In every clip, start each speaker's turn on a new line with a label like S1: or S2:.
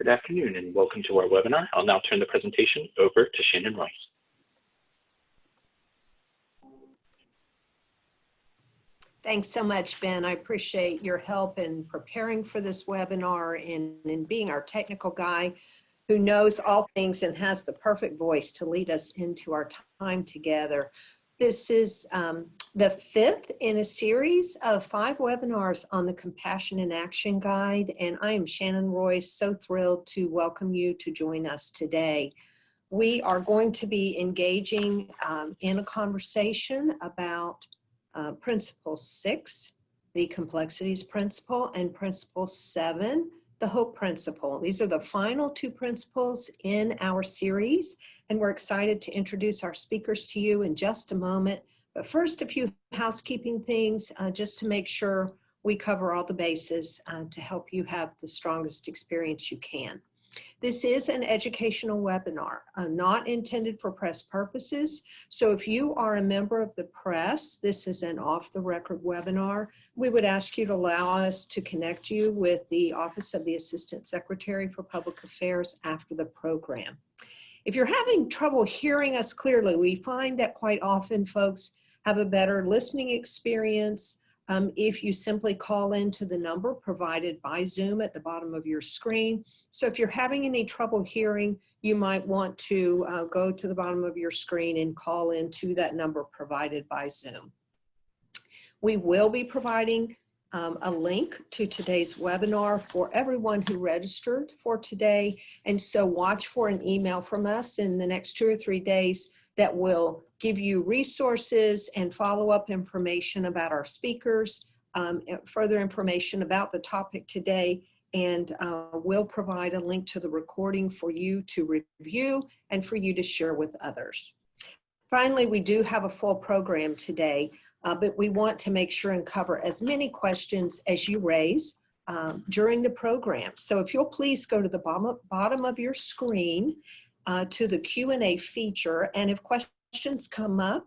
S1: Good afternoon and welcome to our webinar. I'll now turn the presentation over to Shannon Royce.
S2: Thanks so much, Ben. I appreciate your help in preparing for this webinar and in being our technical guy who knows all things and has the perfect voice to lead us into our time together. This is the fifth in a series of 5 webinars on the Compassion in Action Guide, and I am Shannon Royce, so thrilled to welcome you to join us today. We are going to be engaging in a conversation about Principle 6, the Complexities Principle, and Principle 7, the Hope Principle. These are the final 2 principles in our series, and we're excited to introduce our speakers to you in just a moment. But first, a few housekeeping things just to make sure we cover all the bases to help you have the strongest experience you can. This is an educational webinar, not intended for press purposes. So if you are a member of the press, this is an off-the-record webinar. We would ask you to allow us to connect you with the Office of the Assistant Secretary for Public Affairs after the program. If you're having trouble hearing us clearly, we find that quite often folks have a better listening experience if you simply call into the number provided by Zoom at the bottom of your screen. So if you're having any trouble hearing, you might want to go to the bottom of your screen and call into that number provided by Zoom. We will be providing a link to today's webinar for everyone who registered for today. And so watch for an email from us in the next 2 or 3 days that will give you resources and follow-up information about our speakers, further information about the topic today, and we'll provide a link to the recording for you to review and for you to share with others. Finally, we do have a full program today, but we want to make sure and cover as many questions as you raise during the program. So if you'll please go to the bottom of your screen to the Q&A feature, and if questions come up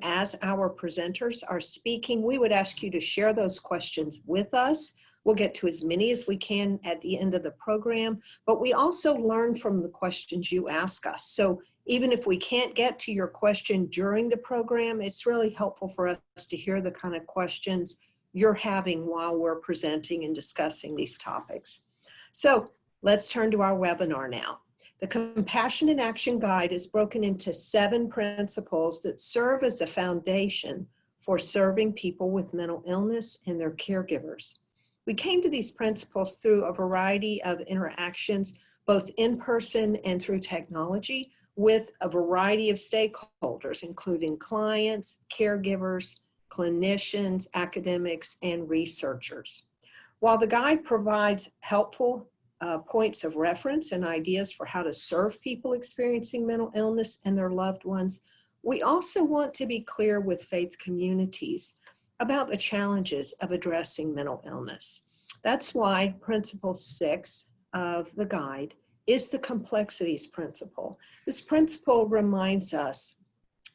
S2: as our presenters are speaking, we would ask you to share those questions with us. We'll get to as many as we can at the end of the program, but we also learn from the questions you ask us. So even if we can't get to your question during the program, it's really helpful for us to hear the kind of questions you're having while we're presenting and discussing these topics. So let's turn to our webinar now. The Compassion in Action Guide is broken into 7 principles that serve as a foundation for serving people with mental illness and their caregivers. We came to these principles through a variety of interactions, both in person and through technology, with a variety of stakeholders, including clients, caregivers, clinicians, academics, and researchers. While the guide provides helpful points of reference and ideas for how to serve people experiencing mental illness and their loved ones, we also want to be clear with faith communities about the challenges of addressing mental illness. That's why Principle 6 of the guide is the Complexities Principle. This principle reminds us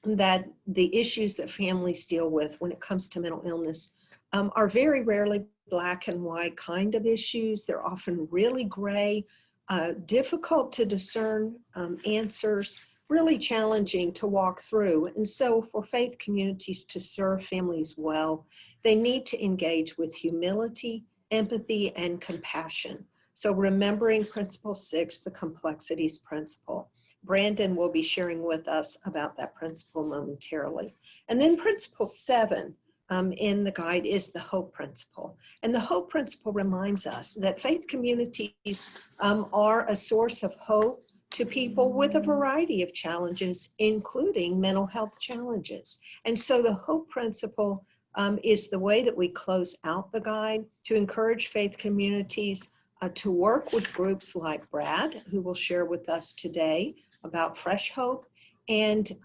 S2: that the issues that families deal with when it comes to mental illness are very rarely black and white kind of issues. They're often really gray, difficult to discern answers, really challenging to walk through. And so for faith communities to serve families well, they need to engage with humility, empathy, and compassion. So remembering Principle 6, the Complexities Principle. Brandon will be sharing with us about that principle momentarily. And then Principle 7 in the guide is the Hope Principle. And the Hope Principle reminds us that faith communities are a source of hope to people with a variety of challenges, including mental health challenges. And so the Hope Principle is the way that we close out the guide to encourage faith communities to work with groups like Brad, who will share with us today about Fresh Hope, and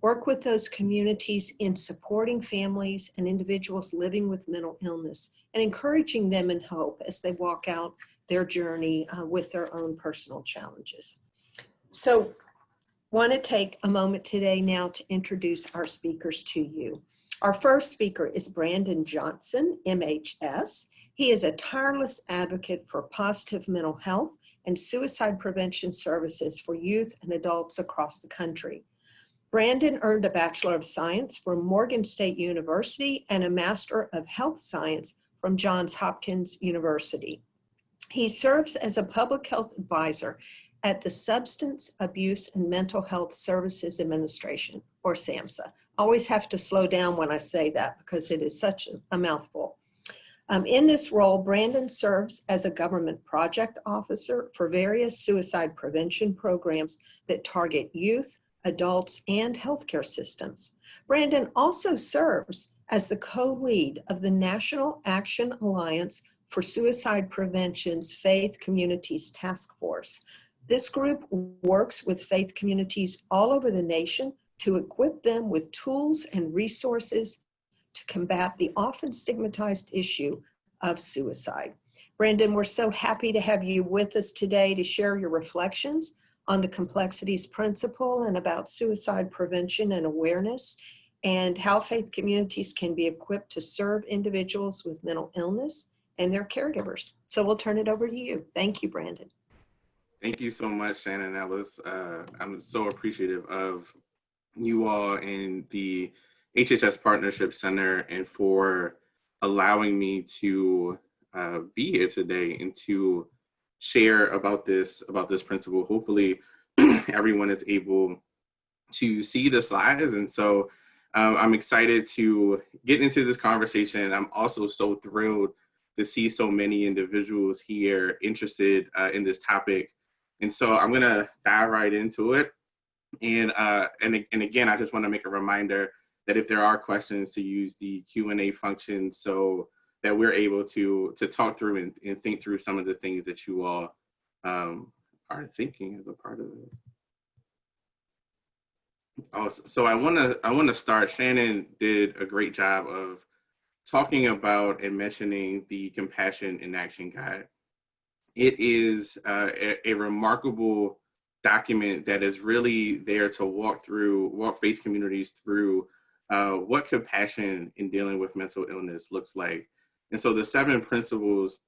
S2: work with those communities in supporting families and individuals living with mental illness and encouraging them in hope as they walk out their journey with their own personal challenges. So want to take a moment today now to introduce our speakers to you. Our first speaker is Brandon Johnson, MHS. He is a tireless advocate for positive mental health and suicide prevention services for youth and adults across the country. Brandon earned a Bachelor of Science from Morgan State University and a Master of Health Science from Johns Hopkins University. He serves as a public health advisor at the Substance Abuse and Mental Health Services Administration, or SAMHSA. Always have to slow down when I say that because it is such a mouthful. In this role, Brandon serves as a government project officer for various suicide prevention programs that target youth, adults, and healthcare systems. Brandon also serves as the co-lead of the National Action Alliance for Suicide Prevention's Faith Communities Task Force. This group works with faith communities all over the nation to equip them with tools and resources to combat the often stigmatized issue of suicide. Brandon, we're so happy to have you with us today to share your reflections on the Complexities Principle and about suicide prevention and awareness, and how faith communities can be equipped to serve individuals with mental illness and their caregivers. So we'll turn it over to you. Thank you, Brandon.
S3: Thank you so much, Shannon. That was, I'm so appreciative of you all and the HHS Partnership Center and for allowing me to be here today and to share about this principle. Hopefully everyone is able to see the slides. And so I'm excited to get into this conversation. I'm also so thrilled to see so many individuals here interested in this topic. And so I'm gonna dive right into it. And again, I just wanna make a reminder that if there are questions, to use the Q&A function so that we're able to talk through and think through some of the things that you all are thinking as a part of it. So I wanna start. Shannon did a great job of talking about and mentioning the Compassion in Action Guide. It is a remarkable document that is really there to walk faith communities through what compassion in dealing with mental illness looks like. And so the 7 principles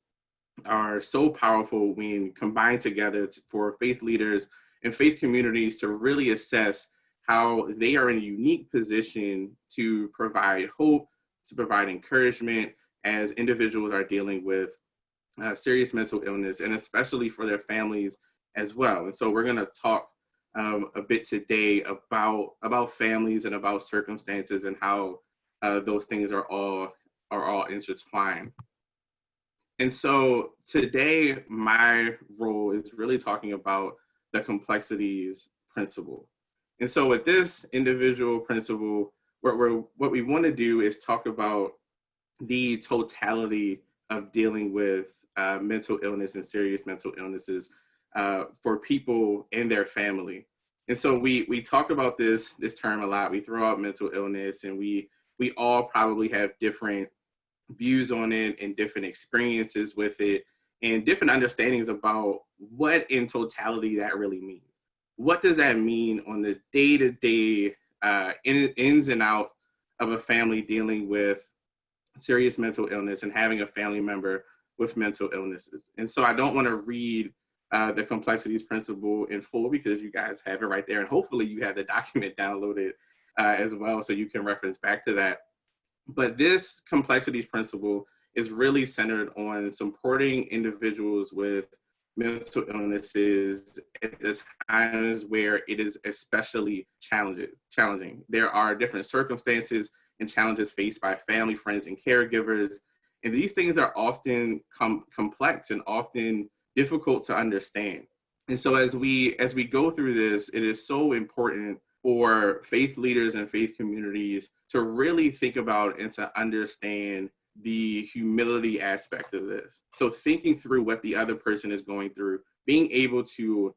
S3: are so powerful when combined together for faith leaders and faith communities to really assess how they are in a unique position to provide hope, to provide encouragement as individuals are dealing with serious mental illness, and especially for their families as well. And so we're going to talk a bit today about families and about circumstances and how those things are all intertwined. And so today, my role is really talking about the Complexities Principle. And so with this individual principle, what we want to do is talk about the totality of dealing with mental illness and serious mental illnesses for people and their family. And so we talk about this term a lot. We throw out mental illness, and we all probably have different views on it and different experiences with it and different understandings about what in totality that really means. What does that mean on the day-to-day ins and out of a family dealing with serious mental illness and having a family member with mental illnesses? And so I don't want to read the Complexities Principle in full because you guys have it right there, and hopefully you have the document downloaded as well so you can reference back to that. But this Complexities Principle is really centered on supporting individuals with mental illnesses at the times where it is especially challenging. There are different circumstances and challenges faced by family, friends, and caregivers. And these things are often complex and often difficult to understand. And so as we go through this, it is so important for faith leaders and faith communities to really think about and to understand the humility aspect of this. So thinking through what the other person is going through, being able to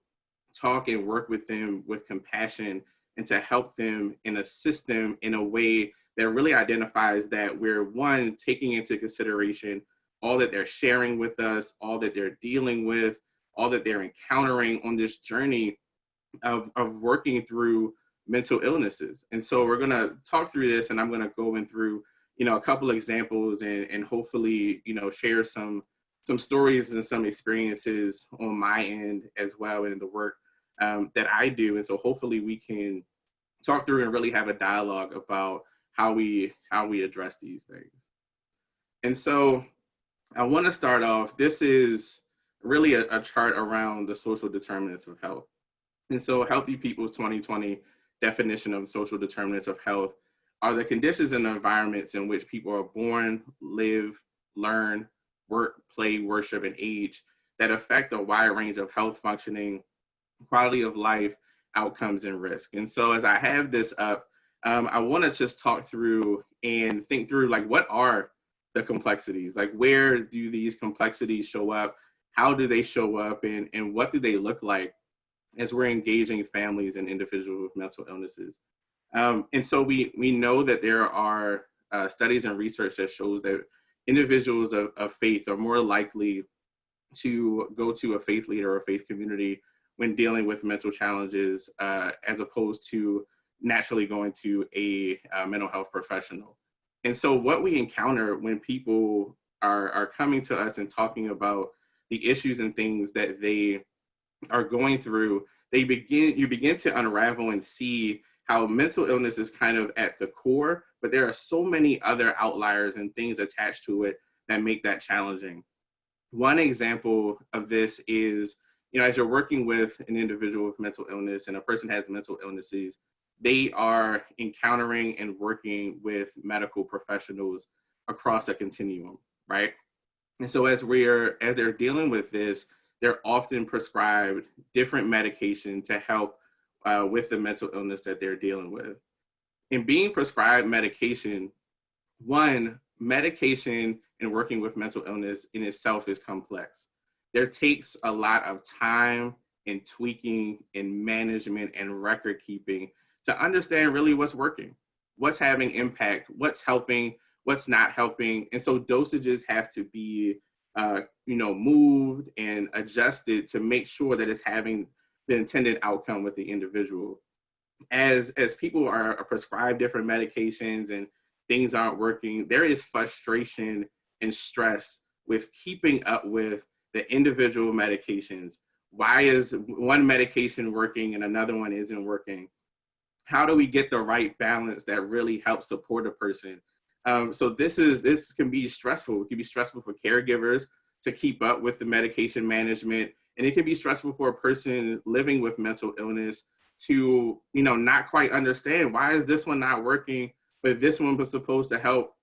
S3: talk and work with them with compassion and to help them and assist them in a way that really identifies that we're, one, taking into consideration all that they're sharing with us, all that they're dealing with, all that they're encountering on this journey of working through mental illnesses. And so we're going to talk through this, and I'm going to go in through a couple examples and hopefully, share some stories and some experiences on my end as well in the work that I do. And so hopefully we can talk through and really have a dialogue about how we address these things. And so I want to start off, this is really a chart around the social determinants of health. And so Healthy People's 2020 definition of social determinants of health are the conditions and environments in which people are born, live, learn, work, play, worship, and age that affect a wide range of health functioning, quality of life, outcomes, and risk. And so as I have this up, I want to just talk through and think through, like, what are the complexities? Like, where do these complexities show up? How do they show up? And what do they look like as we're engaging families and individuals with mental illnesses? And so we know that there are studies and research that shows that individuals of faith are more likely to go to a faith leader or a faith community when dealing with mental challenges, as opposed to naturally going to a mental health professional. And so what we encounter when people are coming to us and talking about the issues and things that they are going through, you begin to unravel and see how mental illness is kind of at the core, but there are so many other outliers and things attached to it that make that challenging. One example of this is, as you're working with an individual with mental illness and a person has mental illnesses, they are encountering and working with medical professionals across a continuum, right? And so as they're dealing with this, they're often prescribed different medication to help with the mental illness that they're dealing with. In being prescribed medication, medication and working with mental illness in itself is complex. There takes a lot of time and tweaking and management and record keeping to understand really what's working, what's having impact, what's helping, what's not helping. And so dosages have to be moved and adjusted to make sure that it's having the intended outcome with the individual. As people are prescribed different medications and things aren't working, there is frustration and stress with keeping up with the individual medications. Why is one medication working and another one isn't working? How do we get the right balance that really helps support a person? So this can be stressful. It can be stressful for caregivers to keep up with the medication management. And it can be stressful for a person living with mental illness to, not quite understand, why is this one not working, but this one was supposed to help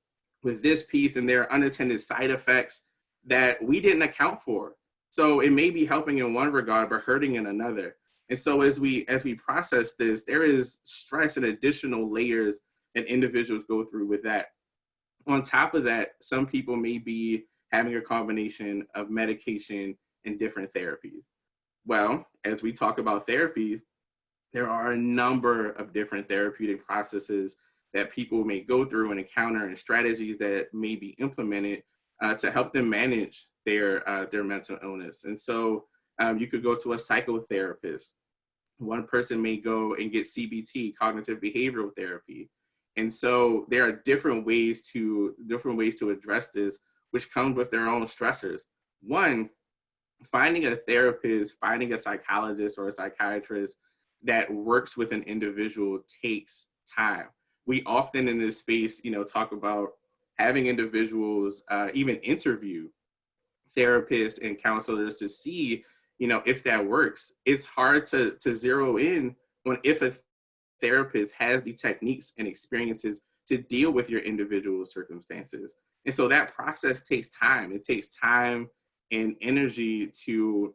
S3: with this piece, and there are unintended side effects that we didn't account for. So it may be helping in one regard, but hurting in another. And so as we process this, there is stress and additional layers that individuals go through with that. On top of that, some people may be having a combination of medication and different therapies. Well, as we talk about therapy, there are a number of different therapeutic processes that people may go through and encounter, and strategies that may be implemented to help them manage their mental illness. And so you could go to a psychotherapist. One person may go and get CBT, cognitive behavioral therapy. And so there are different ways to address this, which comes with their own stressors. One, finding a therapist, finding a psychologist or a psychiatrist that works with an individual takes time. We often in this space, talk about having individuals even interview therapists and counselors to see, if that works. It's hard to zero in on if a therapist has the techniques and experiences to deal with your individual circumstances. And so that process takes time. It takes time and energy to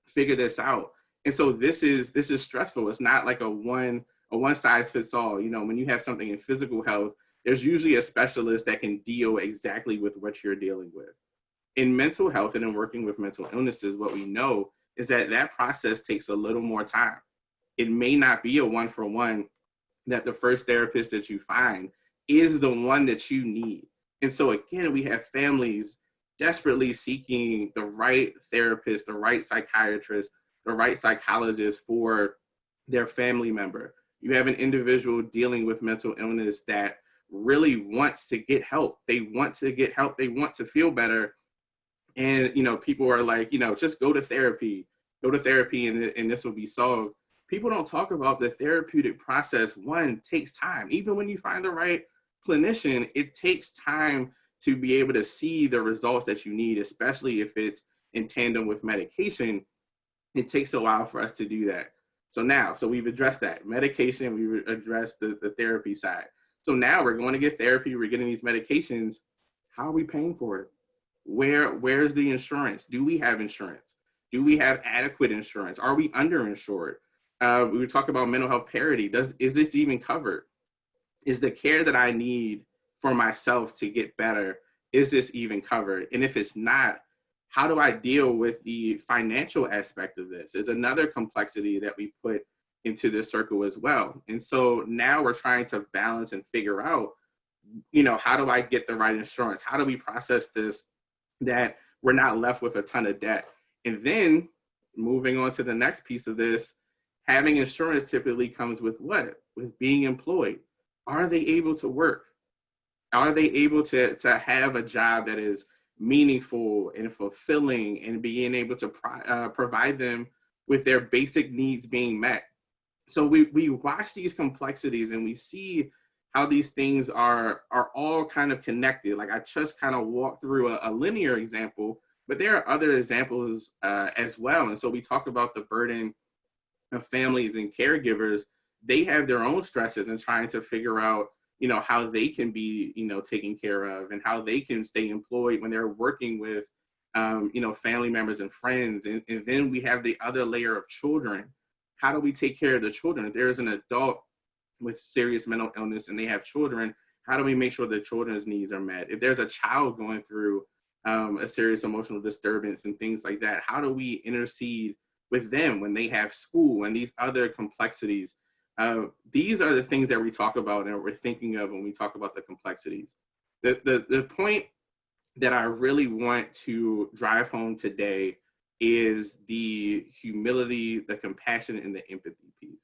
S3: figure this out. And so this is stressful. It's not like a one size fits all. When you have something in physical health, there's usually a specialist that can deal exactly with what you're dealing with. In mental health and in working with mental illnesses, what we know is that process takes a little more time. It may not be a one-for-one that the first therapist that you find is the one that you need. And so again, we have families desperately seeking the right therapist, the right psychiatrist, the right psychologist for their family member. You have an individual dealing with mental illness that really wants to get help. They want to get help. They want to feel better. And, people are like, just go to therapy, and this will be solved. People don't talk about the therapeutic process. One, takes time. Even when you find the right clinician, it takes time to be able to see the results that you need, especially if it's in tandem with medication. It takes a while for us to do that. So we've addressed that medication, we've addressed the therapy side. So now we're going to get therapy, we're getting these medications. How are we paying for it? Where's the insurance? Do we have insurance? Do we have adequate insurance? Are we underinsured? We would talk about mental health parity. Is this even covered? Is the care that I need for myself to get better, is this even covered? And if it's not, how do I deal with the financial aspect of this? Is another complexity that we put into this circle as well. And so now we're trying to balance and figure out, how do I get the right insurance? How do we process this that we're not left with a ton of debt? And then moving on to the next piece of this, having insurance typically comes with what? With being employed. Are they able to work? Are they able to have a job that is meaningful and fulfilling and being able to provide them with their basic needs being met? So we watch these complexities and we see how these things are all kind of connected. Like I just kind of walked through a linear example, but there are other examples as well. And so we talk about the burden of families and caregivers. They have their own stresses and trying to figure out, how they can be, taken care of and how they can stay employed when they're working with, family members and friends. And then we have the other layer of children. How do we take care of the children? If there's an adult with serious mental illness and they have children, how do we make sure the children's needs are met? If there's a child going through a serious emotional disturbance and things like that, how do we intercede with them when they have school and these other complexities? These are the things that we talk about and we're thinking of when we talk about the complexities. The point that I really want to drive home today is the humility, the compassion, and the empathy piece.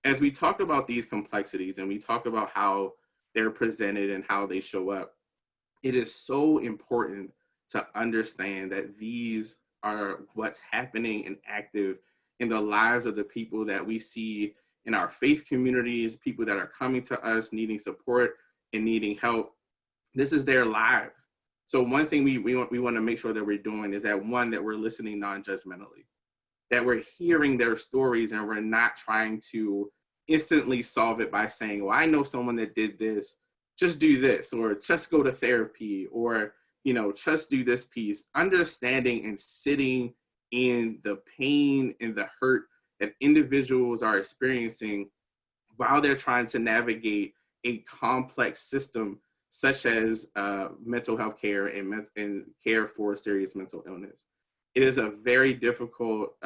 S3: As we talk about these complexities and we talk about how they're presented and how they show up, it is so important to understand that these are what's happening and active in the lives of the people that we see in our faith communities, people that are coming to us needing support and needing help. This is their lives. So one thing we want to make sure that we're doing is that we're listening non-judgmentally, that we're hearing their stories and we're not trying to instantly solve it by saying, well, I know someone that did this, just do this, or just go to therapy, or, just do this piece. Understanding and sitting in the pain and the hurt that individuals are experiencing while they're trying to navigate a complex system such as mental health care and care for serious mental illness. It is a very difficult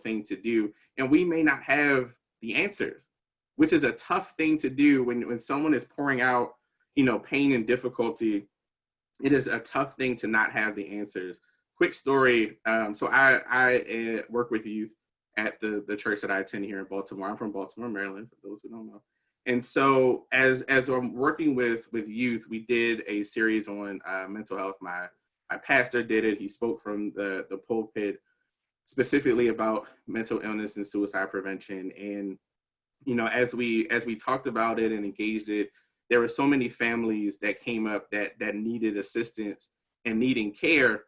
S3: thing to do. And we may not have the answers, which is a tough thing to do when someone is pouring out, pain and difficulty. It is a tough thing to not have the answers. Quick story. So I work with youth at the church that I attend here in Baltimore. I'm from Baltimore, Maryland, for those who don't know. And so as I'm working with youth, we did a series on mental health. My pastor did it. He spoke from the pulpit specifically about mental illness and suicide prevention. And, as we talked about it and engaged it, there were so many families that came up that needed assistance and needing care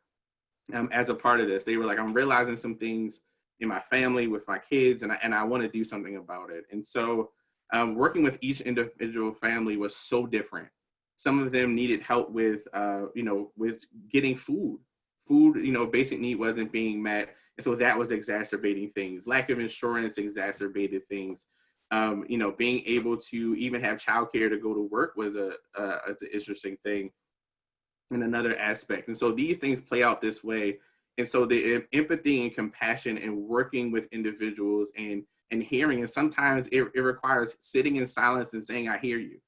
S3: as a part of this. They were like, I'm realizing some things in my family with my kids, and I want to do something about it. And so working with each individual family was so different. Some of them needed help with, with getting food. Basic need wasn't being met. And so that was exacerbating things. Lack of insurance exacerbated things. Being able to even have childcare to go to work was it's an interesting thing in another aspect. And so these things play out this way. And so the empathy and compassion and working with individuals and hearing, and sometimes it requires sitting in silence and saying, I hear you.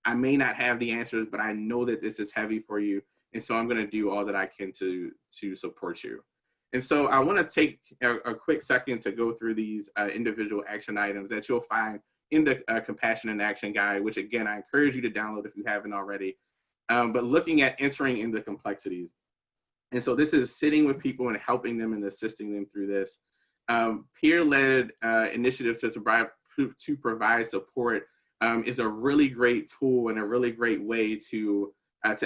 S3: I may not have the answers, but I know that this is heavy for you. And so I'm going to do all that I can to support you. And so I want to take a quick second to go through these individual action items that you'll find in the Compassion in Action Guide, which again, I encourage you to download if you haven't already, but looking at entering into complexities. And so this is sitting with people and helping them and assisting them through this. Peer-led initiatives to provide support is a really great tool and a really great way to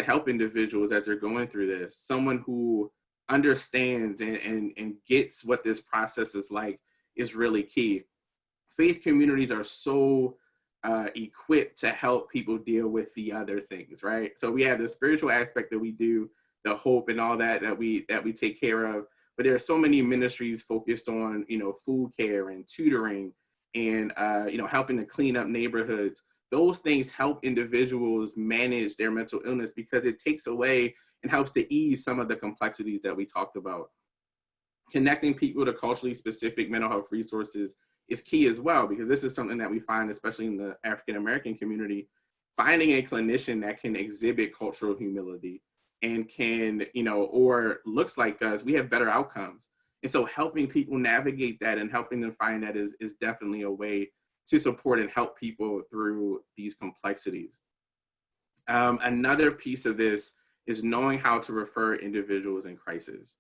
S3: help individuals as they're going through this. Someone who understands and gets what this process is like is really key. Faith communities are so equipped to help people deal with the other things, right? So we have the spiritual aspect that we do, the hope and all that we take care of, but there are so many ministries focused on, food care and tutoring and, helping to clean up neighborhoods. Those things help individuals manage their mental illness because it takes away and helps to ease some of the complexities that we talked about. Connecting people to culturally specific mental health resources is key as well, because this is something that we find, especially in the African American community, finding a clinician that can exhibit cultural humility and can, or looks like us, we have better outcomes. And so helping people navigate that and helping them find that is definitely a way to support and help people through these complexities. Another piece of this is knowing how to refer individuals in crisis.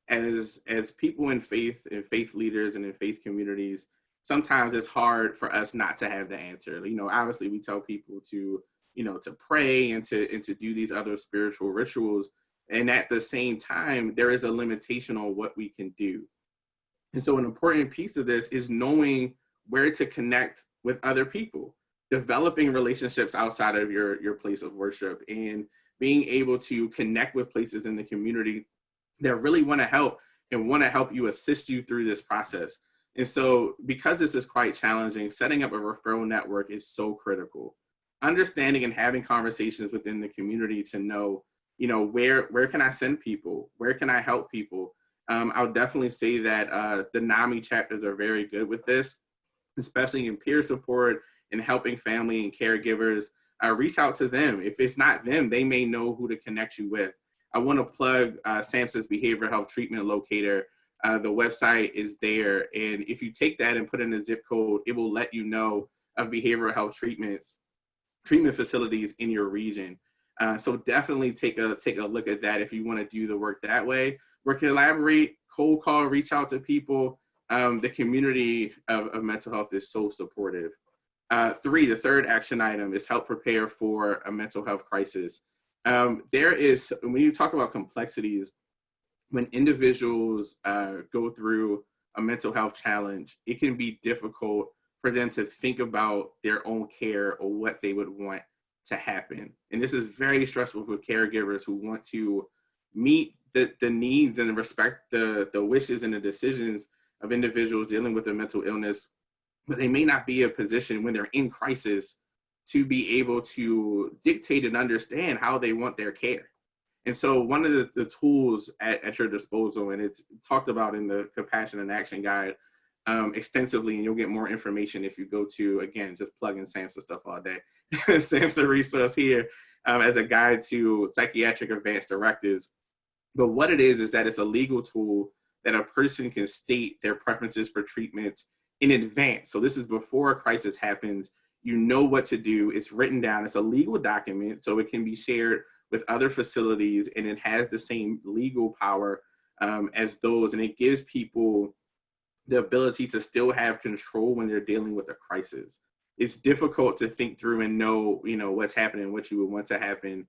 S3: As people in faith and faith leaders and in faith communities, sometimes it's hard for us not to have the answer. Obviously we tell people to pray and to do these other spiritual rituals. And at the same time, there is a limitation on what we can do. And so an important piece of this is knowing where to connect with other people, developing relationships outside of your place of worship, and being able to connect with places in the community that really want to help and want to help you, assist you through this process. And so because this is quite challenging, setting up a referral network is so critical. Understanding and having conversations within the community to know, where can I send people? Where can I help people? I'll definitely say that the NAMI chapters are very good with this, especially in peer support and helping family and caregivers. Reach out to them. If it's not them, they may know who to connect you with. I want to plug SAMHSA's Behavioral Health Treatment Locator. The website is there. And if you take that and put in a zip code, it will let you know of behavioral health treatment facilities in your region. So definitely take a look at that if you want to do the work that way. Or collaborate, cold call, reach out to people. The community of mental health is so supportive. The third action item is help prepare for a mental health crisis. There is, when you talk about complexities, when individuals go through a mental health challenge, it can be difficult for them to think about their own care or what they would want to happen. And this is very stressful for caregivers who want to meet the needs and respect the wishes and the decisions of individuals dealing with a mental illness, but they may not be in a position when they're in crisis to be able to dictate and understand how they want their care. And so one of the tools at your disposal, and it's talked about in the Compassion in Action Guide extensively, and you'll get more information if you go to, again, just plug in SAMHSA stuff all day. SAMHSA resource here as a guide to psychiatric advanced directives. But what it is that it's a legal tool that a person can state their preferences for treatments in advance. So this is before a crisis happens. You know what to do. It's written down. It's a legal document, so it can be shared with other facilities, and it has the same legal power as those, and it gives people the ability to still have control when they're dealing with a crisis. It's difficult to think through and know, what's happening, what you would want to happen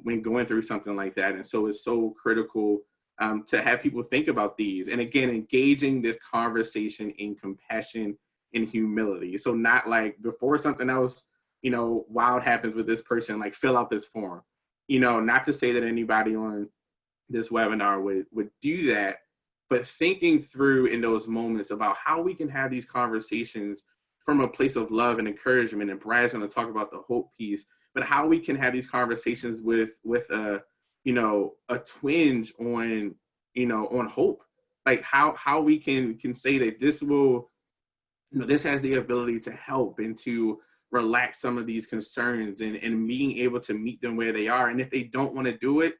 S3: when going through something like that. And so it's so critical to have people think about these. And again, engaging this conversation in compassion and humility. So not like before something else, wild happens with this person, like fill out this form. Not to say that anybody on this webinar would do that, but thinking through in those moments about how we can have these conversations from a place of love and encouragement. And Brad's going to talk about the hope piece, but how we can have these conversations with a twinge on, on hope, like how we can say that this will, this has the ability to help and to relax some of these concerns and being able to meet them where they are. And if they don't want to do it,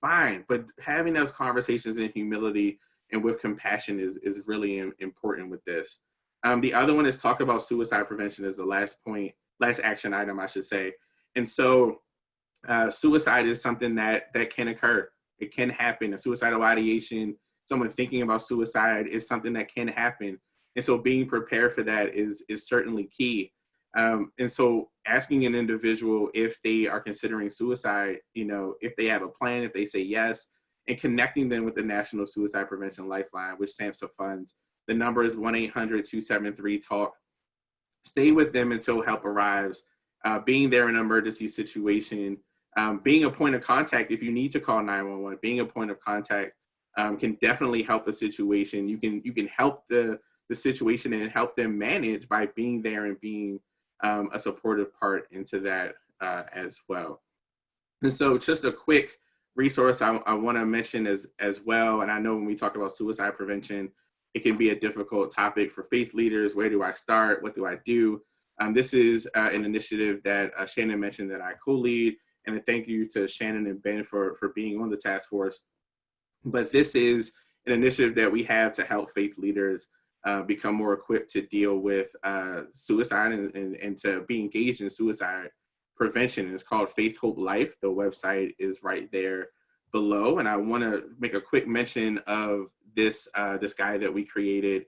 S3: fine. But having those conversations in humility and with compassion is really important with this. The other one is talk about suicide prevention is the last action item, I should say. And so suicide is something that can occur. It can happen. A suicidal ideation, someone thinking about suicide is something that can happen. And so being prepared for that is certainly key. And so asking an individual if they are considering suicide, if they have a plan, if they say yes, and connecting them with the National Suicide Prevention Lifeline, which SAMHSA funds. The number is 1-800-273-TALK. Stay with them until help arrives. Being there in an emergency situation, being a point of contact if you need to call 911, being a point of contact can definitely help the situation. You can help the situation and help them manage by being there and being a supportive part into that as well. And so just a quick resource I want to mention as well, and I know when we talk about suicide prevention, it can be a difficult topic for faith leaders. Where do I start? What do I do? This is an initiative that Shannon mentioned that I co-lead, and a thank you to Shannon and Ben for being on the task force. But this is an initiative that we have to help faith leaders become more equipped to deal with suicide and to be engaged in suicide prevention. It's called Faith, Hope, Life. The website is right there below. And I want to make a quick mention of this guide that we created,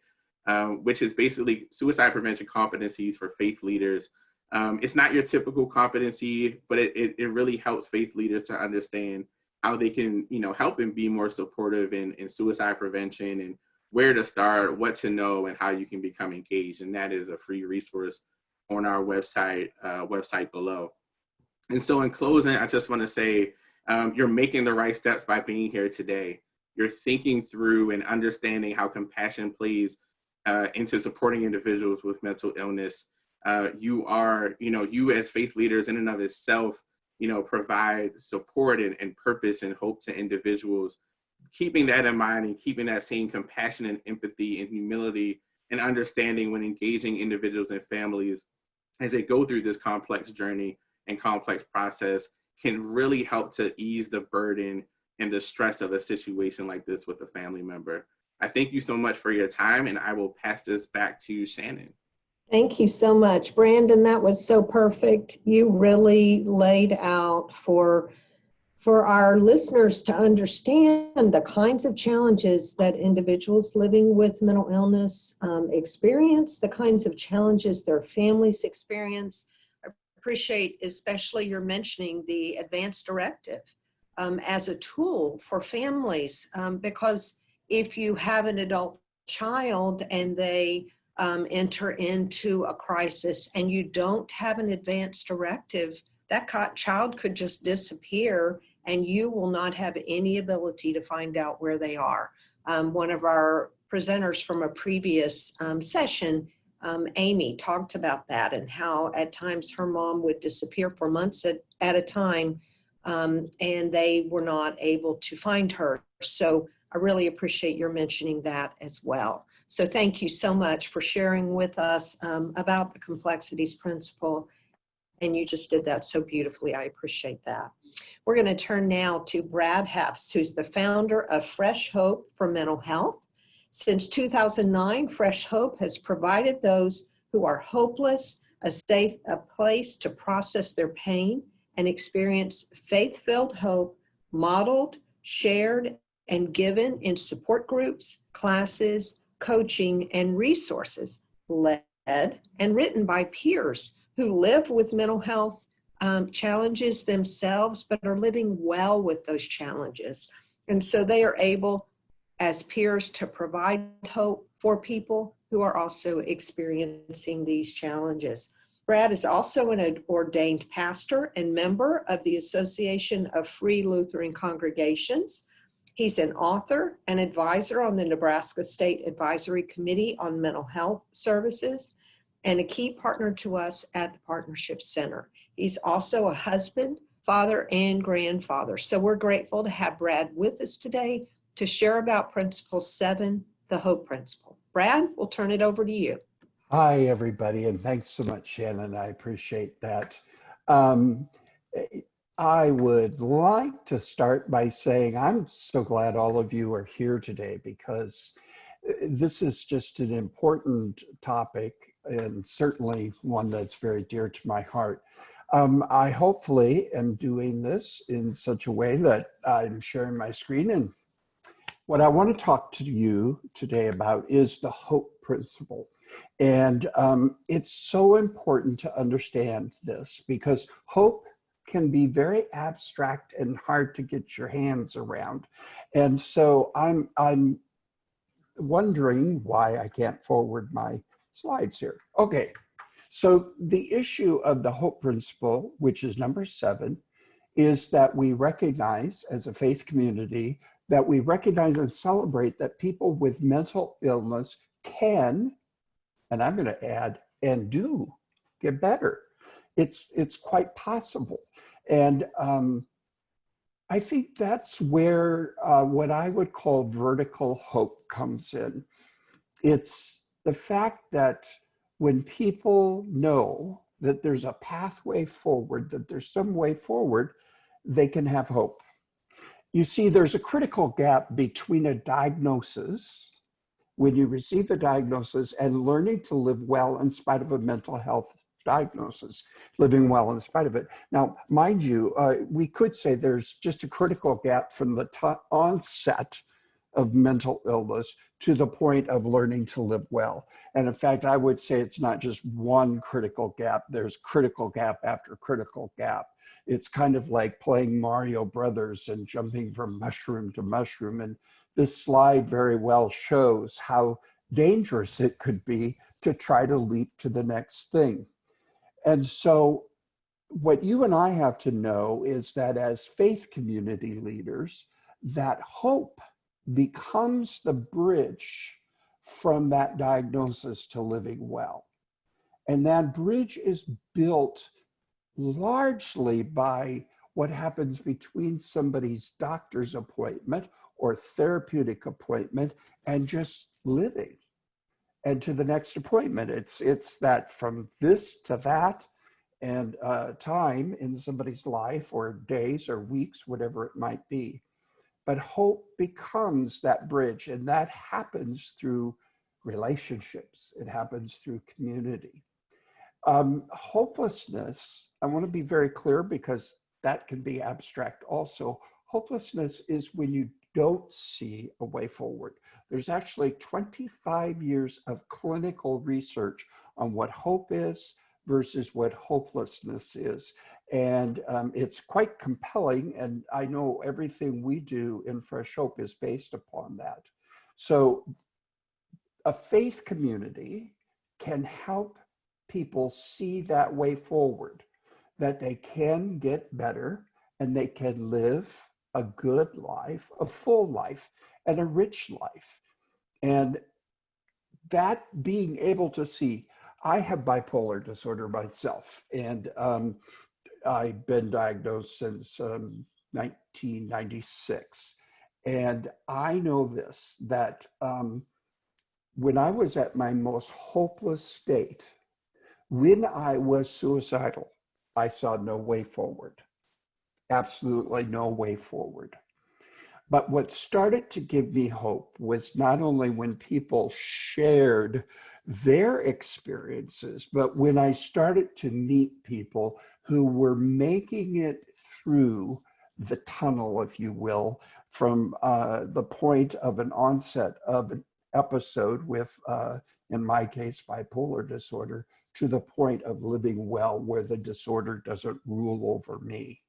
S3: which is basically suicide prevention competencies for faith leaders. It's not your typical competency, but it really helps faith leaders to understand how they can, help and be more supportive in suicide prevention, and where to start, what to know, and how you can become engaged. And that is a free resource on our website below. And so in closing, I just want to say, you're making the right steps by being here today. You're thinking through and understanding how compassion plays into supporting individuals with mental illness. You are, you as faith leaders in and of itself, provide support and purpose and hope to individuals. Keeping that in mind and keeping that same compassion and empathy and humility and understanding when engaging individuals and families as they go through this complex journey and complex process can really help to ease the burden and the stress of a situation like this with a family member. I thank you so much for your time, and I will pass this back to Shannon.
S2: Thank you so much, Brandon. That was so perfect. You really laid out for our listeners to understand the kinds of challenges that individuals living with mental illness experience, the kinds of challenges their families experience. I appreciate especially your mentioning the advance directive as a tool for families, because if you have an adult child and they enter into a crisis and you don't have an advance directive, that child could just disappear and you will not have any ability to find out where they are. One of our presenters from a previous session, Amy, talked about that and how at times her mom would disappear for months at a time, and they were not able to find her. So I really appreciate your mentioning that as well. So thank you so much for sharing with us about the Complexities Principle. And you just did that so beautifully. I appreciate that. We're going to turn now to Brad Hefts, who's the founder of Fresh Hope for Mental Health. Since 2009, Fresh Hope has provided those who are hopeless a place to process their pain and experience faith-filled hope, modeled, shared, and given in support groups, classes, coaching, and resources, led and written by peers who live with mental health challenges themselves, but are living well with those challenges. And so they are able, as peers, to provide hope for people who are also experiencing these challenges. Brad is also an ordained pastor and member of the Association of Free Lutheran Congregations. He's an author and advisor on the Nebraska State Advisory Committee on Mental Health Services, and a key partner to us at the Partnership Center. He's also a husband, father, and grandfather. So we're grateful to have Brad with us today to share about Principle 7, the Hope Principle. Brad, we'll turn it over to you.
S4: Hi, everybody, and thanks so much, Shannon. I appreciate that. I would like to start by saying I'm so glad all of you are here today, because This is just an important topic and certainly one that's very dear to my heart. I hopefully am doing this in such a way that I'm sharing my screen. And what I want to talk to you today about is the hope principle. And it's so important to understand this because hope can be very abstract and hard to get your hands around. And so I'm wondering why I can't forward my slides here. Okay, so the issue of the hope principle, which is number 7, is that we recognize as a faith community that we recognize and celebrate that people with mental illness can, and I'm going to add, and do get better. It's quite possible. And I think that's where what I would call vertical hope comes in. It's the fact that when people know that there's a pathway forward, that there's some way forward, they can have hope. You see, there's a critical gap between a diagnosis, when you receive the diagnosis, and learning to live well in spite of a mental health diagnosis, living well in spite of it. Now, mind you, we could say there's just a critical gap from the onset of mental illness to the point of learning to live well. And in fact, I would say it's not just one critical gap, there's critical gap after critical gap. It's kind of like playing Mario Brothers and jumping from mushroom to mushroom. And this slide very well shows how dangerous it could be to try to leap to the next thing. And so what you and I have to know is that as faith community leaders, that hope becomes the bridge from that diagnosis to living well. And that bridge is built largely by what happens between somebody's doctor's appointment or therapeutic appointment and just living. And to the next appointment, it's that from this to that, and time in somebody's life, or days or weeks, whatever it might be. But hope becomes that bridge, and that happens through relationships. It happens through community. Hopelessness, I want to be very clear because that can be abstract also. Hopelessness is when you don't see a way forward. There's actually 25 years of clinical research on what hope is versus what hopelessness is. And it's quite compelling. And I know everything we do in Fresh Hope is based upon that. So a faith community can help people see that way forward, that they can get better and they can live a good life, a full life, and a rich life. And that being able to see, I have bipolar disorder myself, and I've been diagnosed since 1996. And I know this, that when I was at my most hopeless state, when I was suicidal, I saw no way forward. Absolutely no way forward. But what started to give me hope was not only when people shared their experiences, but when I started to meet people who were making it through the tunnel, if you will, from the point of an onset of an episode with, in my case, bipolar disorder, to the point of living well where the disorder doesn't rule over me.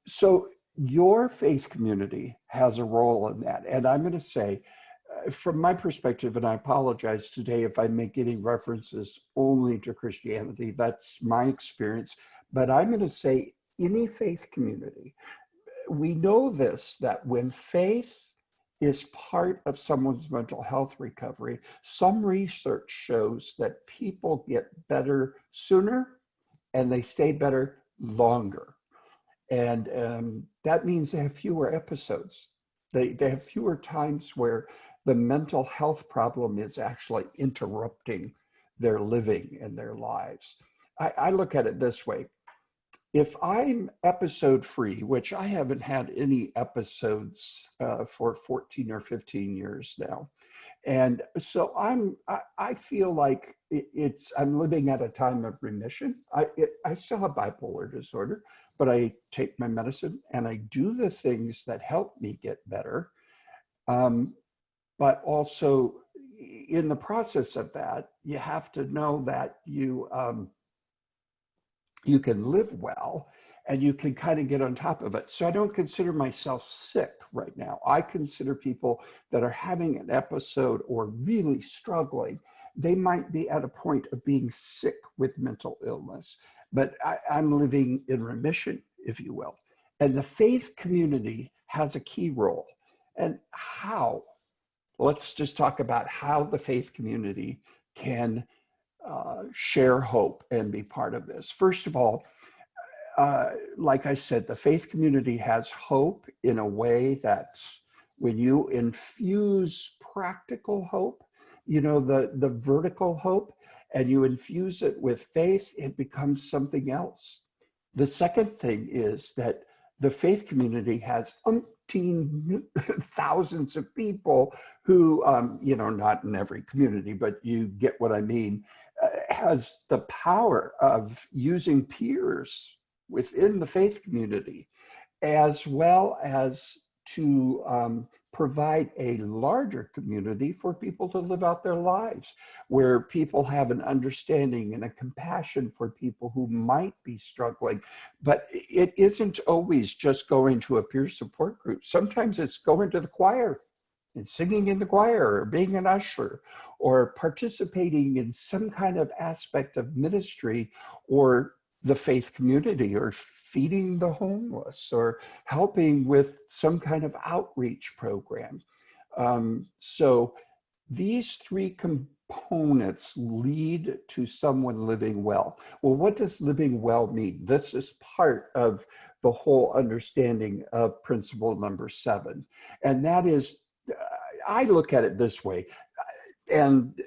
S4: So your faith community has a role in that. And I'm going to say, from my perspective, and I apologize today if I make any references only to Christianity, that's my experience, but I'm going to say any faith community, we know this, that when faith is part of someone's mental health recovery, some research shows that people get better sooner and they stay better longer. And that means they have fewer episodes. They have fewer times where the mental health problem is actually interrupting their living and their lives. I look at it this way. If I'm episode free, which I haven't had any episodes for 14 or 15 years now, And so I feel like I'm living at a time of remission. I still have bipolar disorder, but I take my medicine and I do the things that help me get better. But also in the process of that, you have to know that you can live well and you can kind of get on top of it. So I don't consider myself sick right now. I consider people that are having an episode or really struggling, they might be at a point of being sick with mental illness, but I'm living in remission, if you will. And the faith community has a key role. And how? Let's just talk about how the faith community can share hope and be part of this. First of all, like I said, the faith community has hope in a way that when you infuse practical hope, you know, the vertical hope, and you infuse it with faith, it becomes something else. The second thing is that the faith community has umpteen thousands of people who, you know, not in every community, but you get what I mean, has the power of using peers within the faith community, as well as to provide a larger community for people to live out their lives, where people have an understanding and a compassion for people who might be struggling. But it isn't always just going to a peer support group. Sometimes it's going to the choir and singing in the choir, or being an usher, or participating in some kind of aspect of ministry or the faith community, or feeding the homeless, or helping with some kind of outreach program. So these three components lead to someone living well. Well, what does living well mean? This is part of the whole understanding of principle number 7. And that is, I look at it this way, and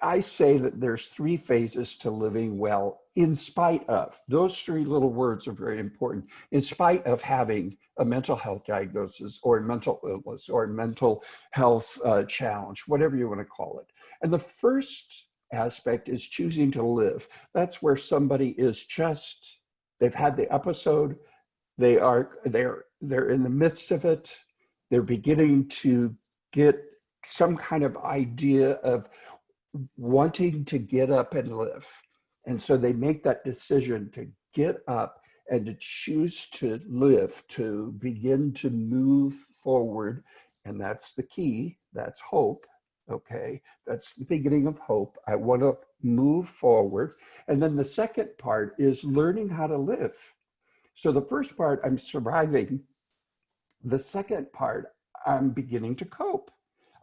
S4: I say that there's 3 phases to living well, in spite of. Those 3 little words are very important. In spite of having a mental health diagnosis, or a mental illness, or a mental health challenge, whatever you want to call it. And the first aspect is choosing to live. That's where somebody is just, they've had the episode, they're in the midst of it, they're beginning to get some kind of idea of wanting to get up and live. And so they make that decision to get up and to choose to live, to begin to move forward. And that's the key. That's hope. Okay. That's the beginning of hope. I want to move forward. And then the second part is learning how to live. So the first part, I'm surviving. The second part, I'm beginning to cope.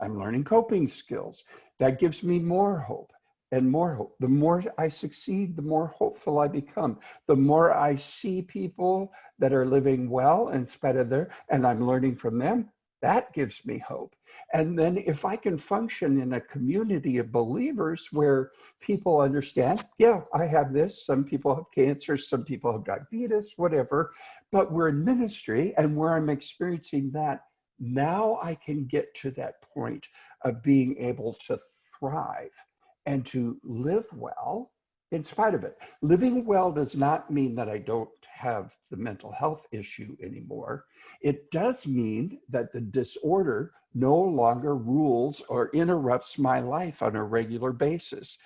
S4: I'm learning coping skills. That gives me more hope and more hope. The more I succeed, the more hopeful I become. The more I see people that are living well in spite of and I'm learning from them, that gives me hope. And then if I can function in a community of believers where people understand, yeah, I have this, some people have cancer, some people have diabetes, whatever, but we're in ministry, and where I'm experiencing that, now I can get to that point of being able to thrive and to live well in spite of it. Living well does not mean that I don't have the mental health issue anymore. It does mean that the disorder no longer rules or interrupts my life on a regular basis.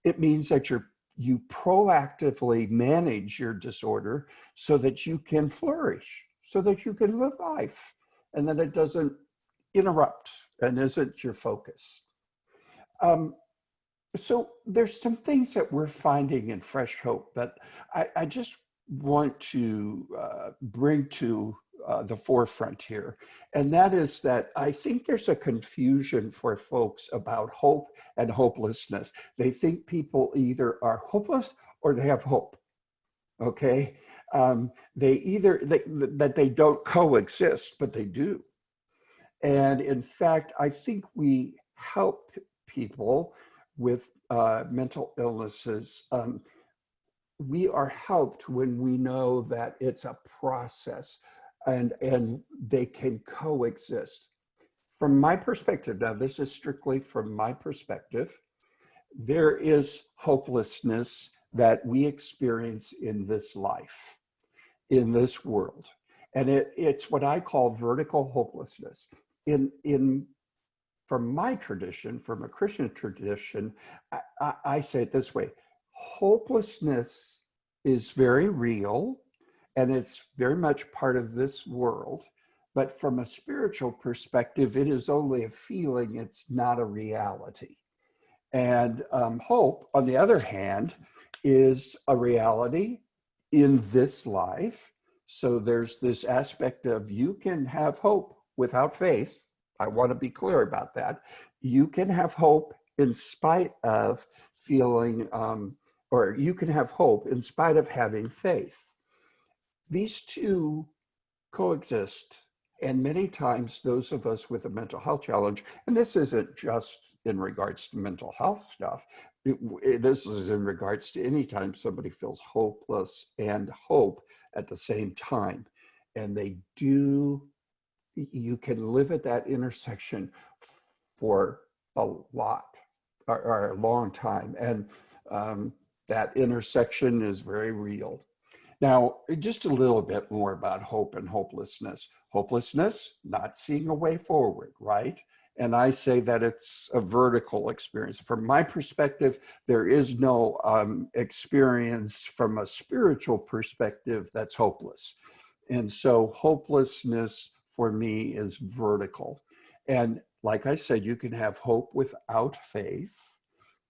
S4: It means that you proactively manage your disorder so that you can flourish, so that you can live life, and that it doesn't interrupt and isn't your focus. So there's some things that we're finding in Fresh Hope that I just want to bring to the forefront here. And that is that I think there's a confusion for folks about hope and hopelessness. They think people either are hopeless or they have hope, okay? That they don't coexist, but they do. And in fact, I think we help people with mental illnesses. We are helped when we know that it's a process and they can coexist. From my perspective, now this is strictly from my perspective, there is hopelessness that we experience in this life, in this world. And it's what I call vertical hopelessness. From my tradition, from a Christian tradition, I say it this way: hopelessness is very real and it's very much part of this world. But from a spiritual perspective, it is only a feeling, it's not a reality. And hope, on the other hand, is a reality in this life. So there's this aspect of you can have hope without faith. I want to be clear about that. You can have hope in spite of feeling, or you can have hope in spite of having faith. These two coexist. And many times those of us with a mental health challenge, and this isn't just in regards to mental health stuff, this is in regards to any time somebody feels hopeless and hope at the same time. And you can live at that intersection for a lot or a long time. And that intersection is very real. Now, just a little bit more about hope and hopelessness. Hopelessness, not seeing a way forward, right? And I say that it's a vertical experience. From my perspective, there is no experience from a spiritual perspective that's hopeless. And so hopelessness for me is vertical. And like I said, you can have hope without faith.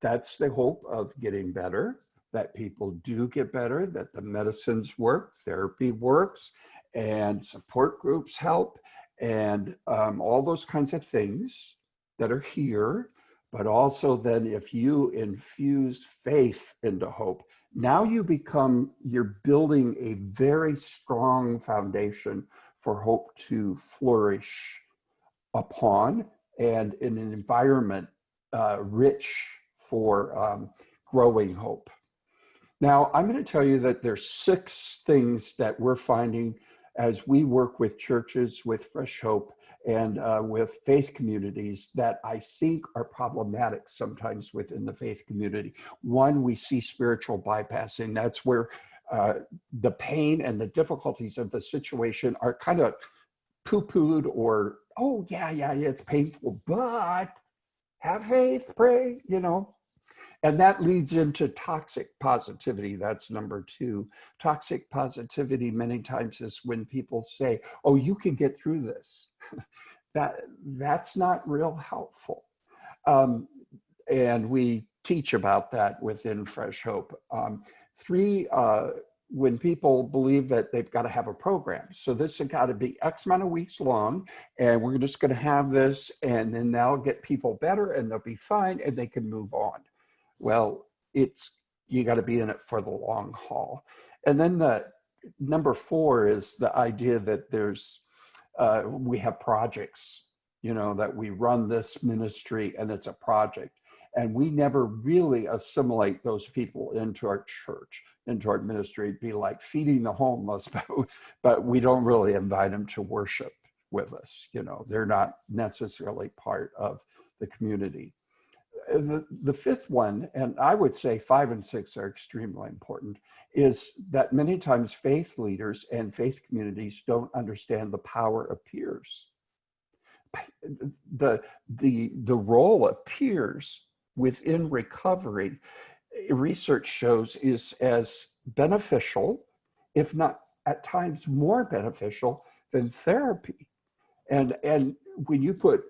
S4: That's the hope of getting better, that people do get better, that the medicines work, therapy works, and support groups help, and all those kinds of things that are here. But also then if you infuse faith into hope, now you're building a very strong foundation for hope to flourish upon, and in an environment rich for growing hope. Now, I'm going to tell you that there's 6 things that we're finding as we work with churches, with Fresh Hope, and with faith communities that I think are problematic sometimes within the faith community. One, we see spiritual bypassing. That's where the pain and the difficulties of the situation are kind of poo-pooed, or, oh, yeah, it's painful, but have faith, pray, And that leads into toxic positivity. That's number 2. Toxic positivity many times is when people say, oh, you can get through this. That's not real helpful. And we teach about that within Fresh Hope. 3, when people believe that they've got to have a program. So this has got to be X amount of weeks long, and we're just going to have this, and then that'll get people better, and they'll be fine, and they can move on. Well, you got to be in it for the long haul. And then the number 4 is the idea that we have projects, that we run this ministry and it's a project. And we never really assimilate those people into our church, into our ministry. It'd be like feeding the homeless, but we don't really invite them to worship with us. They're not necessarily part of the community. The 5th one, and I would say 5 and 6 are extremely important, is that many times faith leaders and faith communities don't understand the power of peers. The role of peers within recovery, research shows, is as beneficial, if not at times more beneficial than therapy. And when you put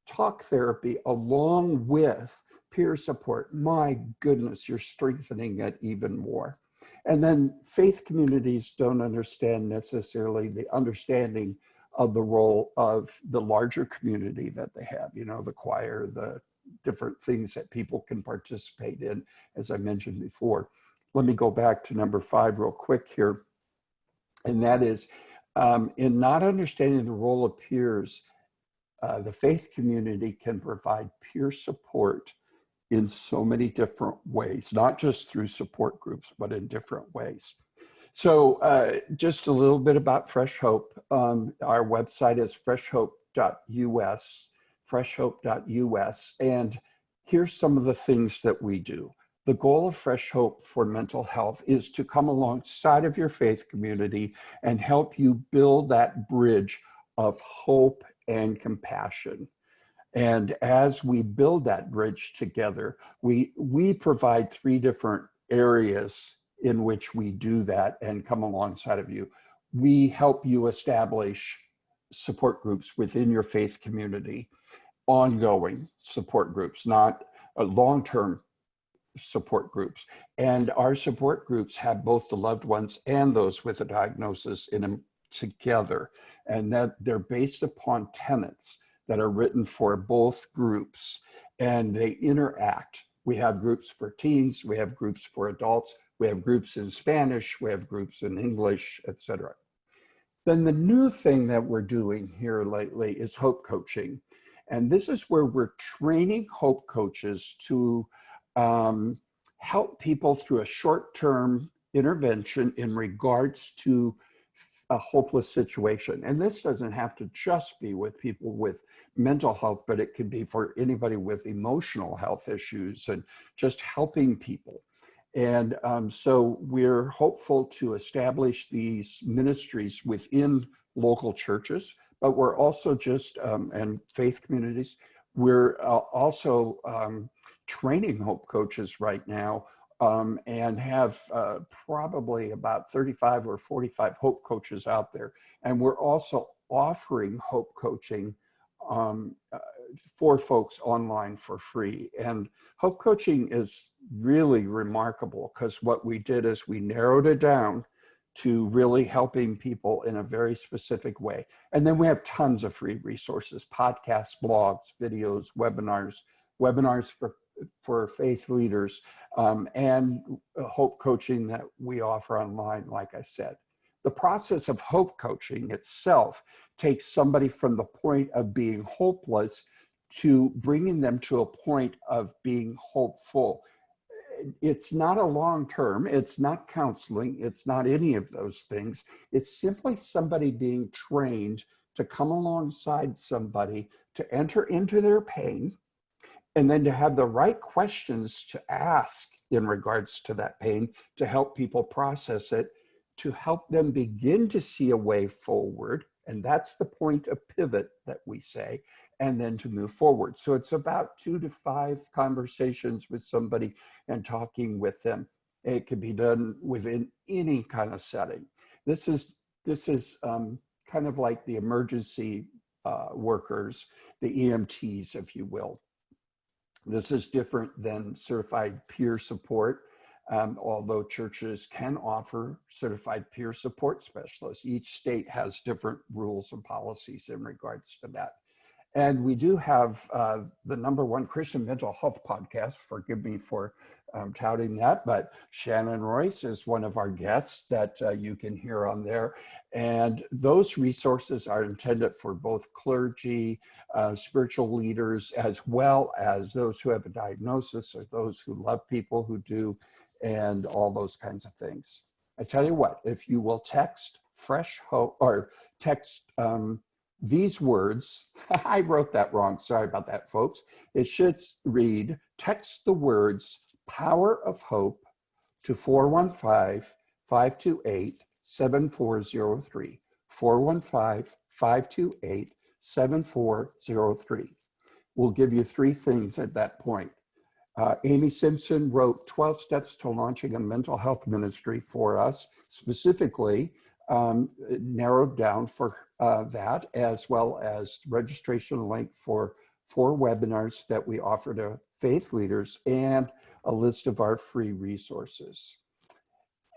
S4: talk therapy along with peer support, my goodness, you're strengthening it even more. And then faith communities don't understand necessarily the understanding of the role of the larger community that they have, the choir, the different things that people can participate in, as I mentioned before. Let me go back to number 5 real quick here. And that is, in not understanding the role of peers, the faith community can provide peer support in so many different ways, not just through support groups, but in different ways. So just a little bit about Fresh Hope. Our website is freshhope.us. freshhope.us. And here's some of the things that we do. The goal of Fresh Hope for Mental Health is to come alongside of your faith community and help you build that bridge of hope and compassion. And as we build that bridge together, we provide 3 different areas in which we do that and come alongside of you. We help you establish support groups within your faith community, ongoing support groups, not long-term support groups. And our support groups have both the loved ones and those with a diagnosis in them together. And that they're based upon tenets that are written for both groups, and they interact. We have groups for teens, we have groups for adults, we have groups in Spanish, we have groups in English, etc. Then the new thing that we're doing here lately is hope coaching. And this is where we're training hope coaches to help people through a short-term intervention in regards to a hopeless situation. And this doesn't have to just be with people with mental health, but it could be for anybody with emotional health issues and just helping people. And so we're hopeful to establish these ministries within local churches, but we're also just, and faith communities, we're also training hope coaches right now, and have probably about 35 or 45 hope coaches out there. And we're also offering hope coaching for folks online for free. And hope coaching is really remarkable because what we did is we narrowed it down to really helping people in a very specific way. And then we have tons of free resources, podcasts, blogs, videos, webinars for faith leaders, and hope coaching that we offer online, like I said. The process of hope coaching itself takes somebody from the point of being hopeless to bringing them to a point of being hopeful. It's not a long-term, it's not counseling, it's not any of those things. It's simply somebody being trained to come alongside somebody, to enter into their pain, and then to have the right questions to ask in regards to that pain, to help people process it, to help them begin to see a way forward. And that's the point of pivot that we say, and then to move forward. So it's about 2 to 5 conversations with somebody and talking with them. It can be done within any kind of setting. This is kind of like the emergency workers, the EMTs, if you will. This is different than certified peer support, although churches can offer certified peer support specialists. Each state has different rules and policies in regards to that. And we do have the #1 Christian mental health podcast. Forgive me for touting that, but Shannon Royce is one of our guests that you can hear on there. And those resources are intended for both clergy, spiritual leaders, as well as those who have a diagnosis or those who love people who do, and all those kinds of things. I tell you what, if you will text Fresh Hope or text these words, I wrote that wrong, sorry about that, folks. It should read, text the words Power of Hope to 415-528-7403, 415-528-7403. We'll give you 3 things at that point. Amy Simpson wrote 12 Steps to Launching a Mental Health Ministry for us, specifically narrowed down for that, as well as registration link for 4 webinars that we offer to faith leaders and a list of our free resources.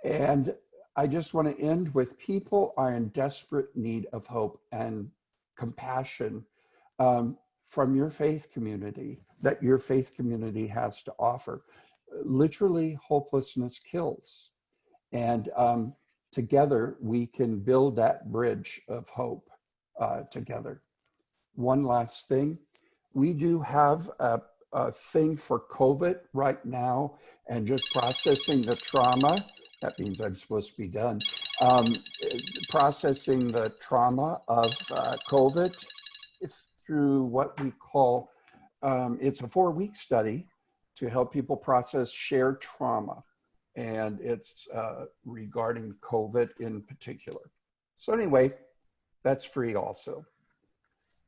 S4: And I just want to end with, people are in desperate need of hope and compassion from your faith community, that your faith community has to offer. Literally, hopelessness kills. And together, we can build that bridge of hope together. One last thing, we do have a thing for COVID right now, and just processing the trauma. That means I'm supposed to be done. Processing the trauma of COVID through what we call, it's a 4-week study to help people process shared trauma. And it's regarding COVID in particular. So anyway, that's free also.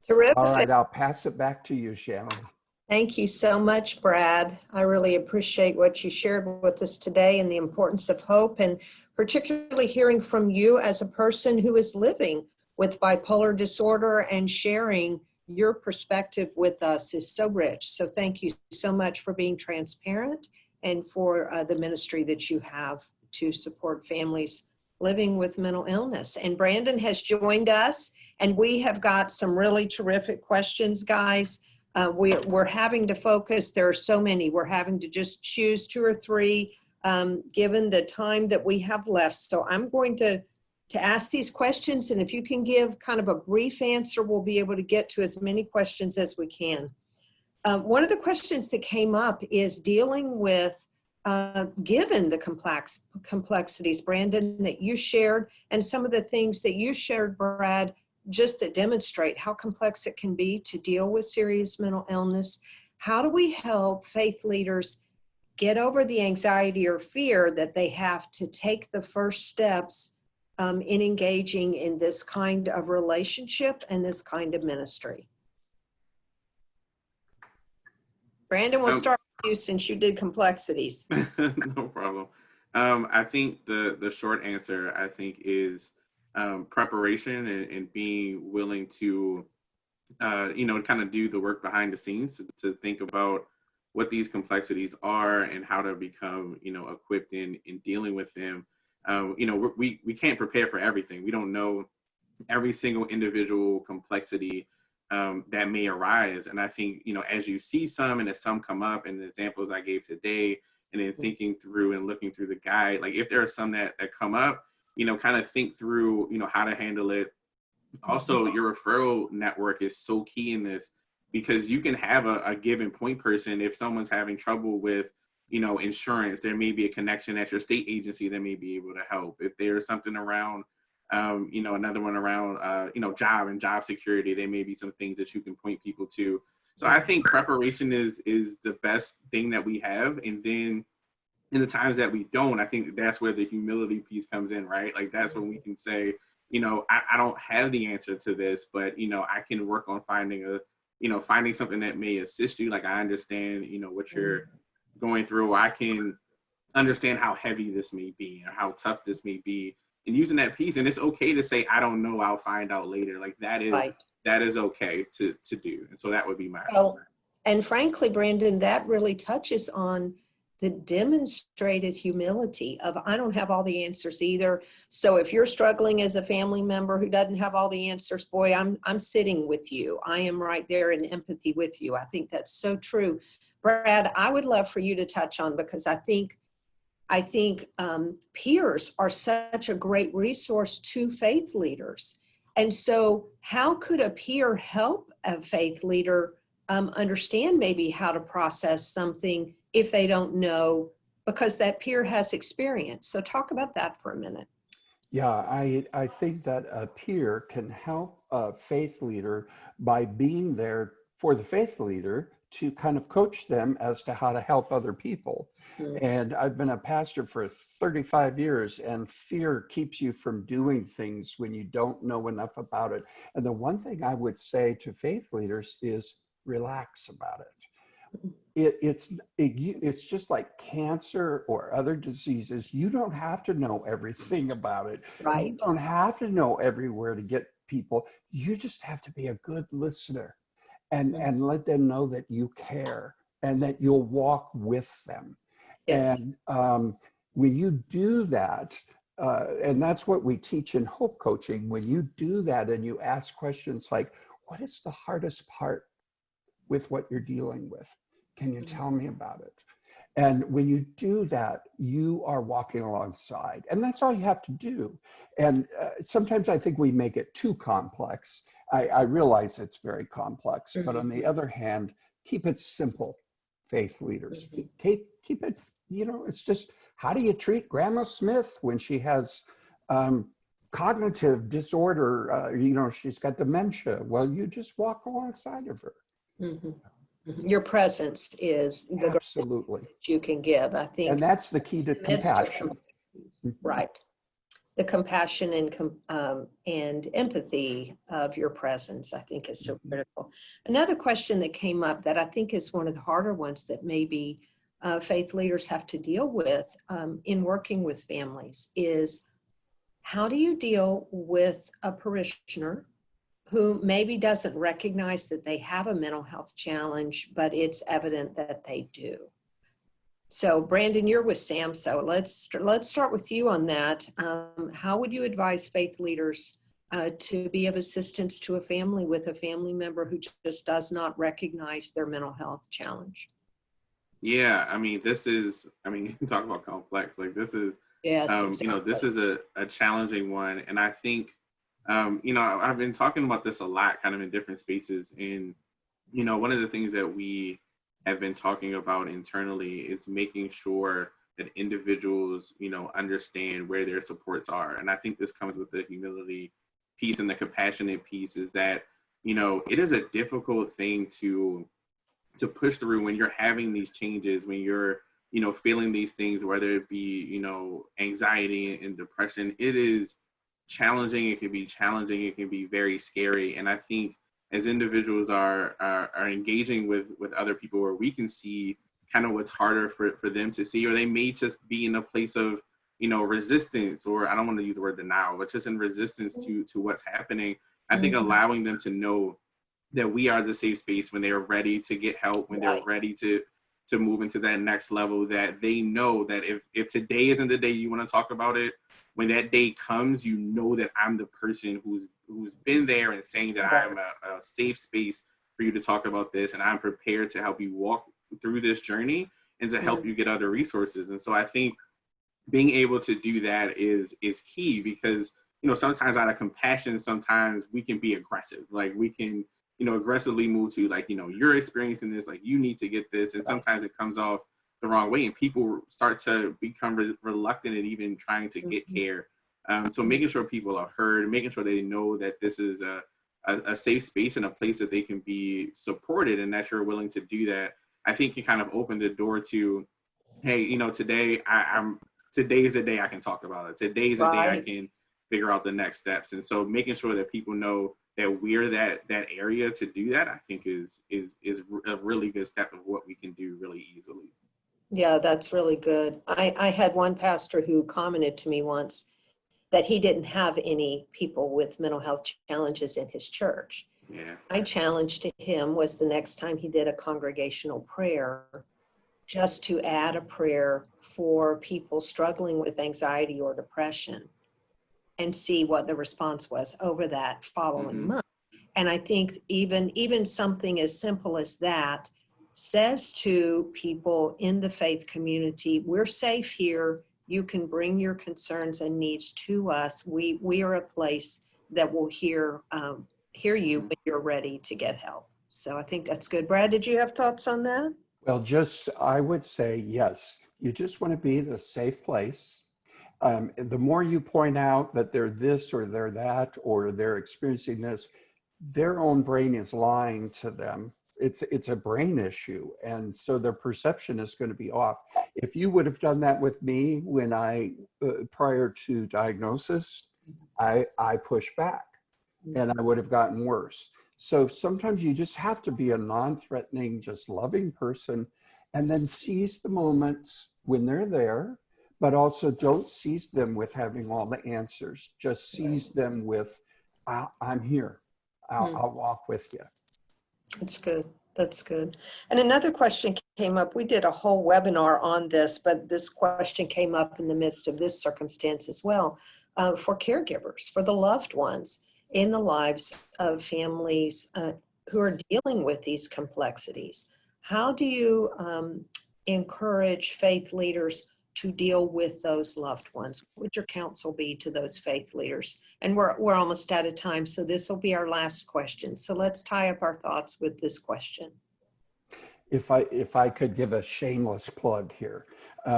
S2: Terrific.
S4: All right, I'll pass it back to you, Shannon.
S2: Thank you so much, Brad. I really appreciate what you shared with us today and the importance of hope, and particularly hearing from you as a person who is living with bipolar disorder and sharing your perspective with us is so rich. So thank you so much for being transparent and for the ministry that you have to support families living with mental illness. And Brandon has joined us, and we have got some really terrific questions, guys. We're having to focus. There are so many. We're having to just choose 2 or 3 given the time that we have left. So I'm going to ask these questions, and if you can give kind of a brief answer, we'll be able to get to as many questions as we can. One of the questions that came up is dealing with, given the complexities, Brandon, that you shared, and some of the things that you shared, Brad, just that demonstrate how complex it can be to deal with serious mental illness. How do we help faith leaders get over the anxiety or fear that they have to take the first steps in engaging in this kind of relationship and this kind of ministry? Brandon, we'll start with you since you did complexities.
S3: No problem. I think the short answer, I think, is preparation and being willing to, kind of do the work behind the scenes to think about what these complexities are and how to become, equipped in dealing with them. We can't prepare for everything. We don't know every single individual complexity that may arise. And I think, as you see some and as some come up, and the examples I gave today, and then thinking through and looking through the guide, like if there are some that come up, kind of think through, how to handle it. Also, your referral network is so key in this, because you can have a given point person. If someone's having trouble with, insurance, there may be a connection at your state agency that may be able to help. If there's something around, another one around, job and job security, there may be some things that you can point people to. So I think preparation is the best thing that we have. And then in the times that we don't, I think that's where the humility piece comes in, right? Like that's when we can say, I don't have the answer to this, but, I can work on finding finding something that may assist you. Like I understand, what you're going through. I can understand how heavy this may be or how tough this may be, and using that piece. And it's okay to say, I don't know, I'll find out later. Like that is, right. That is okay to do. And so that would be my.
S2: Well, and frankly, Brandon, that really touches on the demonstrated humility of, I don't have all the answers either. So if you're struggling as a family member who doesn't have all the answers, boy, I'm sitting with you. I am right there in empathy with you. I think that's so true. Brad, I would love for you to touch on, because I think peers are such a great resource to faith leaders. And so how could a peer help a faith leader understand maybe how to process something if they don't know, because that peer has experience? So talk about that for a minute.
S4: Yeah, I think that a peer can help a faith leader by being there for the faith leader to kind of coach them as to how to help other people. Mm-hmm. And I've been a pastor for 35 years, and fear keeps you from doing things when you don't know enough about it. And the one thing I would say to faith leaders is relax about it. It's just like cancer or other diseases. You don't have to know everything about it. Right. You don't have to know everywhere to get people. You just have to be a good listener and let them know that you care and that you'll walk with them. Yes. And when you do that, and that's what we teach in hope coaching, when you do that and you ask questions like, what is the hardest part with what you're dealing with? Can you tell me about it? And when you do that, you are walking alongside, and that's all you have to do. And sometimes I think we make it too complex. I realize it's very complex, but on the other hand, keep it simple, faith leaders. Keep it, it's just, how do you treat Grandma Smith when she has cognitive disorder, she's got dementia. Well, you just walk alongside of her.
S2: Mhm. Your presence is the greatest
S4: Absolutely.
S2: you can give. I think
S4: And that's the key to
S2: in the midst of
S4: compassion.
S2: right. The compassion and empathy of your presence, I think, is so critical. Another question that came up that I think is one of the harder ones that maybe faith leaders have to deal with in working with families is, how do you deal with a parishioner who maybe doesn't recognize that they have a mental health challenge, but it's evident that they do? So Brandon, you're with Sam, so let's start with you on that. How would you advise faith leaders to be of assistance to a family with a family member who just does not recognize their mental health challenge?
S3: Yeah, I mean, you can talk about complex, like this is,
S2: Yes, exactly.
S3: this is a challenging one. And I think, I've been talking about this a lot kind of in different spaces. And, one of the things that we have been talking about internally is making sure that individuals, understand where their supports are. And I think this comes with the humility piece and the compassionate piece, is that, it is a difficult thing to push through when you're having these changes, when you're, feeling these things, whether it be, anxiety and depression. It is challenging. It can be challenging. It can be very scary. And I think as individuals are engaging with other people, where we can see kind of what's harder for them to see, or they may just be in a place of, resistance, or I don't want to use the word denial, but just in resistance to what's happening. I think allowing them to know that we are the safe space when they are ready to get help, when they're ready to move into that next level, that they know that if today isn't the day you want to talk about it, when that day comes, that I'm the person who's been there and saying that I'm a safe space for you to talk about this, and I'm prepared to help you walk through this journey and to help you get other resources. And so I think being able to do that is key, because sometimes out of compassion, sometimes we can be aggressive, like we can aggressively move to, like, you're experiencing this, like you need to get this, and sometimes it comes off the wrong way, and people start to become reluctant and even trying to get care. So making sure people are heard, making sure they know that this is a safe space and a place that they can be supported, and that you're willing to do that, I think can kind of open the door to, hey, today today's the day I can talk about it. Today's the day I can figure out the next steps. And so making sure that people know that we're that area to do that, I think is a really good step of what we can do really easily.
S2: Yeah, that's really good. I had one pastor who commented to me once that he didn't have any people with mental health challenges in his church.
S3: Yeah.
S2: My challenge to him was, the next time he did a congregational prayer, just to add a prayer for people struggling with anxiety or depression, and see what the response was over that following month. And I think even something as simple as that says to people in the faith community, we're safe here. You can bring your concerns and needs to us. We are a place that will hear you when you're ready to get help. So I think that's good. Brad, did you have thoughts on that?
S4: Well, I would say, yes, you just want to be the safe place. The more you point out that they're this or they're that, or they're experiencing this, their own brain is lying to them. It's a brain issue. And so their perception is going to be off. If you would have done that with me when prior to diagnosis, I pushed back and I would have gotten worse. So sometimes you just have to be a non-threatening, just loving person, and then seize the moments when they're there, but also don't seize them with having all the answers. Just seize them with, I'm here. I'll walk with you.
S2: That's good. That's good. And another question came up. We did a whole webinar on this, but this question came up in the midst of this circumstance as well, for caregivers, for the loved ones in the lives of families who are dealing with these complexities. How do you encourage faith leaders to deal with those loved ones? What would your counsel be to those faith leaders? And we're almost out of time, so this will be our last question. So let's tie up our thoughts with this question.
S4: If I could give a shameless plug here,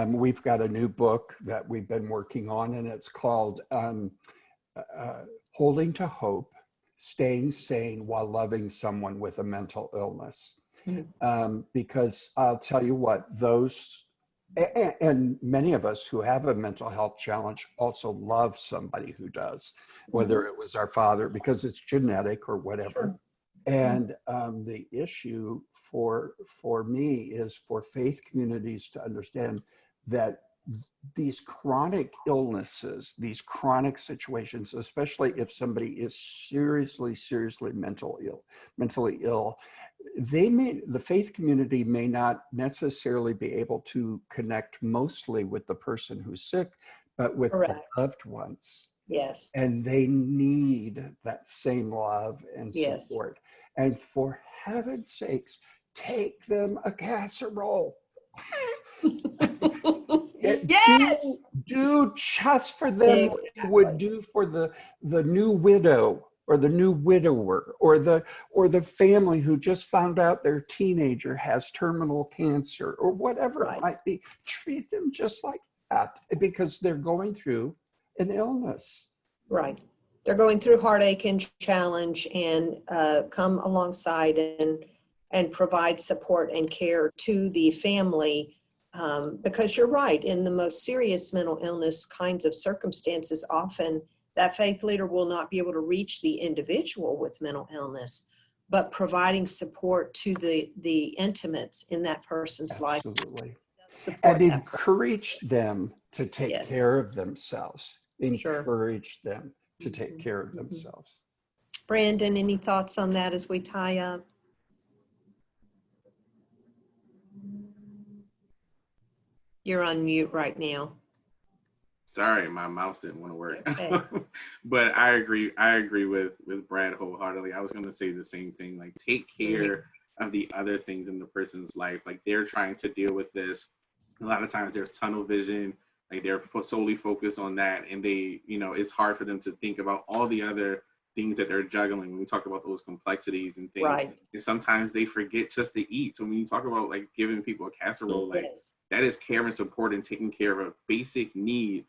S4: we've got a new book that we've been working on, and it's called holding to hope, staying sane while loving someone with a mental illness. Because I'll tell you what, and many of us who have a mental health challenge also love somebody who does, whether it was our father, because it's genetic or whatever. And the issue for me is for faith communities to understand that these chronic illnesses, these chronic situations, especially if somebody is seriously mentally ill, the faith community may not necessarily be able to connect mostly with the person who's sick, but with the loved ones.
S2: Yes.
S4: And they need that same love and support. And for heaven's sakes, take them a casserole.
S2: Yes.
S4: Do just for them what you would do for the new widow or the new widower or the family who just found out their teenager has terminal cancer or whatever it might be. Treat them just like that because they're going through an illness.
S2: Right. They're going through heartache and challenge, and come alongside and provide support and care to the family. Because you're right, in the most serious mental illness kinds of circumstances, often that faith leader will not be able to reach the individual with mental illness, but providing support to the intimates in that person's life.
S4: Absolutely. And encourage them to take
S2: Yes.
S4: care of themselves.
S2: Sure.
S4: Encourage them to take care of themselves.
S2: Brandon, any thoughts on that as we tie up? You're on mute right now.
S3: Sorry, my mouse didn't want to work.
S2: Okay.
S3: But I agree with Brad wholeheartedly. I was going to say the same thing. Like, take care of the other things in the person's life. Like, they're trying to deal with this. A lot of times there's tunnel vision. Like, they're solely focused on that, and they, it's hard for them to think about all the other things that they're juggling when we talk about those complexities and things.
S2: Right.
S3: And sometimes they forget just to eat. So when you talk about like giving people a casserole, like that is care and support and taking care of a basic need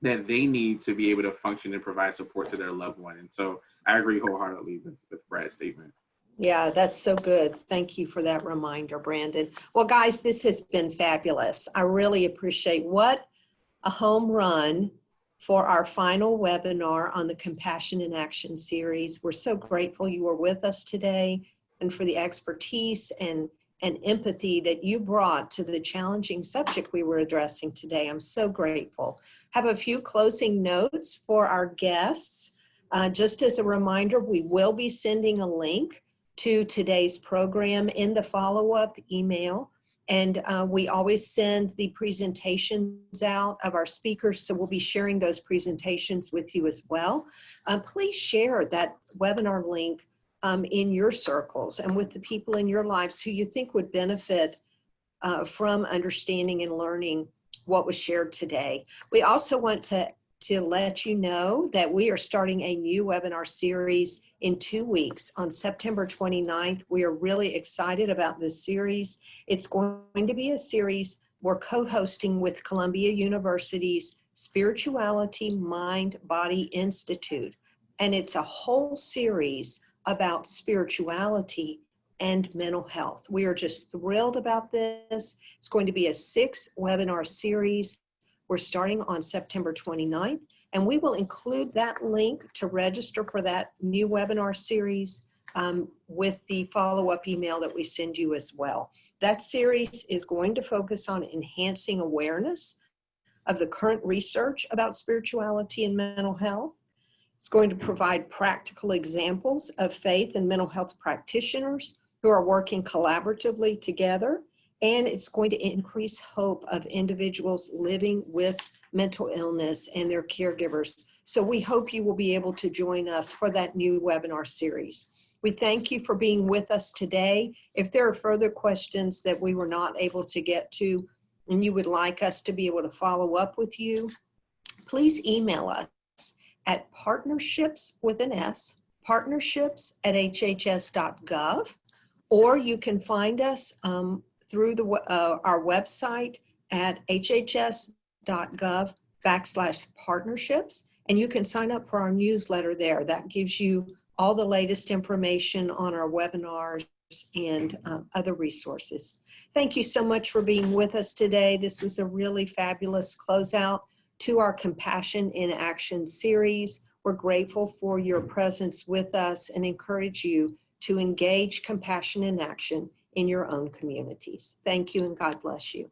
S3: that they need to be able to function and provide support to their loved one. And so I agree wholeheartedly with Brad's statement.
S2: Yeah, that's so good. Thank you for that reminder, Brandon. Well, guys, this has been fabulous. I really appreciate what a home run for our final webinar on the Compassion in Action series. We're so grateful you were with us today and for the expertise and empathy that you brought to the challenging subject we were addressing today. I'm so grateful. Have a few closing notes for our guests. Just as a reminder, we will be sending a link to today's program in the follow-up email. And we always send the presentations out of our speakers, so we'll be sharing those presentations with you as well. Please share that webinar link in your circles and with the people in your lives who you think would benefit from understanding and learning what was shared today. We also want to let you know that we are starting a new webinar series in 2 weeks on September 29th. We are really excited about this series. It's going to be a series we're co-hosting with Columbia University's Spirituality Mind Body Institute. And it's a whole series about spirituality and mental health. We are just thrilled about this. It's going to be a 6-webinar series. We're starting on September 29th, and we will include that link to register for that new webinar series with the follow-up email that we send you as well. That series is going to focus on enhancing awareness of the current research about spirituality and mental health. It's going to provide practical examples of faith and mental health practitioners who are working collaboratively together. And it's going to increase hope of individuals living with mental illness and their caregivers. So we hope you will be able to join us for that new webinar series. We thank you for being with us today. If there are further questions that we were not able to get to and you would like us to be able to follow up with you, please email us at partnerships with an S, partnerships@hhs.gov, or you can find us through our website at hhs.gov/partnerships, And you can sign up for our newsletter there. That gives you all the latest information on our webinars and other resources. Thank you so much for being with us today. This was a really fabulous closeout to our Compassion in Action series. We're grateful for your presence with us and encourage you to engage compassion in action in your own communities. Thank you and God bless you.